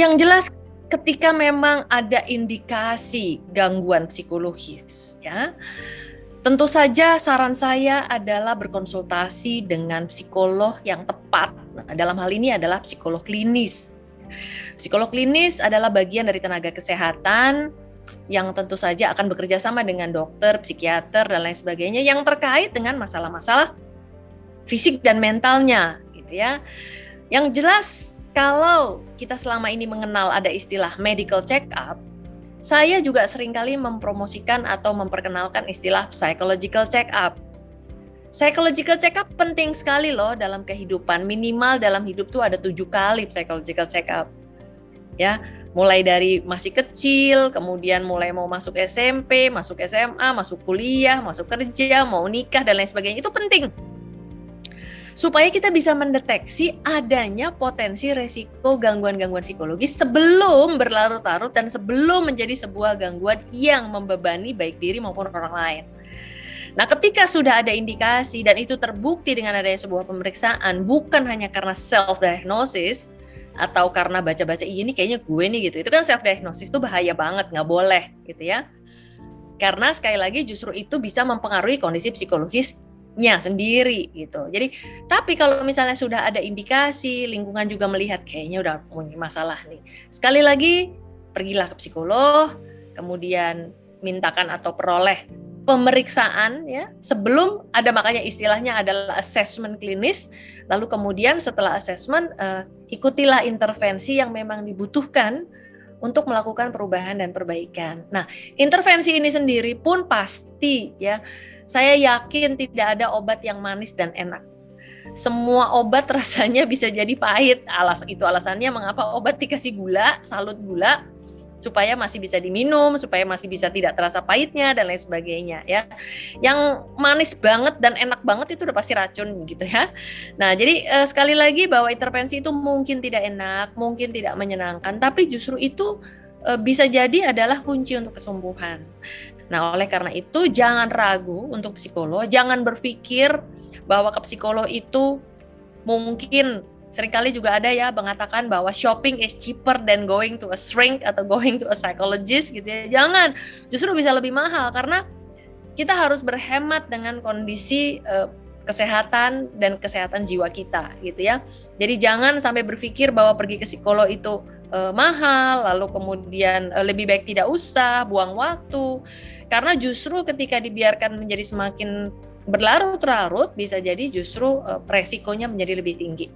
Yang jelas ketika memang ada indikasi gangguan psikologis, ya, tentu saja saran saya adalah berkonsultasi dengan psikolog yang tepat. Nah, dalam hal ini adalah psikolog klinis. Psikolog klinis adalah bagian dari tenaga kesehatan yang tentu saja akan bekerja sama dengan dokter, psikiater, dan lain sebagainya yang terkait dengan masalah-masalah fisik dan mentalnya, gitu ya. Yang jelas, kalau kita selama ini mengenal ada istilah medical check-up, saya juga seringkali mempromosikan atau memperkenalkan istilah psychological check-up. Psychological check-up penting sekali loh dalam kehidupan. Minimal dalam hidup tuh ada 7 kali psychological check-up. Ya, mulai dari masih kecil, kemudian mulai mau masuk SMP, masuk SMA, masuk kuliah, masuk kerja, mau nikah, dan lain sebagainya. Itu penting. Supaya kita bisa mendeteksi adanya potensi resiko gangguan-gangguan psikologis sebelum berlarut-larut dan sebelum menjadi sebuah gangguan yang membebani baik diri maupun orang lain. Nah, ketika sudah ada indikasi dan itu terbukti dengan adanya sebuah pemeriksaan, bukan hanya karena self-diagnosis atau karena baca-baca ini kayaknya gue nih gitu. Itu kan self-diagnosis itu bahaya banget, nggak boleh gitu ya. Karena sekali lagi justru itu bisa mempengaruhi kondisi psikologisnya sendiri gitu. Jadi, tapi kalau misalnya sudah ada indikasi, lingkungan juga melihat kayaknya udah punya masalah nih. Sekali lagi, pergilah ke psikolog, kemudian mintakan atau peroleh pemeriksaan ya, sebelum ada, makanya istilahnya adalah assessment klinis. Lalu kemudian setelah assessment, ikutilah intervensi yang memang dibutuhkan untuk melakukan perubahan dan perbaikan. Nah, intervensi ini sendiri pun pasti ya, saya yakin tidak ada obat yang manis dan enak. Semua obat rasanya bisa jadi pahit. Itu alasannya mengapa obat dikasih gula, salut gula, supaya masih bisa diminum, supaya masih bisa tidak terasa pahitnya dan lain sebagainya ya. Yang manis banget dan enak banget itu udah pasti racun gitu ya. Nah, jadi sekali lagi bahwa intervensi itu mungkin tidak enak, mungkin tidak menyenangkan, tapi justru itu bisa jadi adalah kunci untuk kesembuhan. Nah, oleh karena itu jangan ragu untuk psikolog, jangan berpikir bahwa ke psikolog itu mungkin. Seringkali juga ada ya mengatakan bahwa shopping is cheaper than going to a shrink atau going to a psychologist gitu ya. Jangan, justru bisa lebih mahal karena kita harus berhemat dengan kondisi kesehatan dan kesehatan jiwa kita gitu ya. Jadi jangan sampai berpikir bahwa pergi ke psikolog itu mahal, lalu kemudian lebih baik tidak usah, buang waktu. Karena justru ketika dibiarkan menjadi semakin berlarut-larut, bisa jadi justru resikonya menjadi lebih tinggi.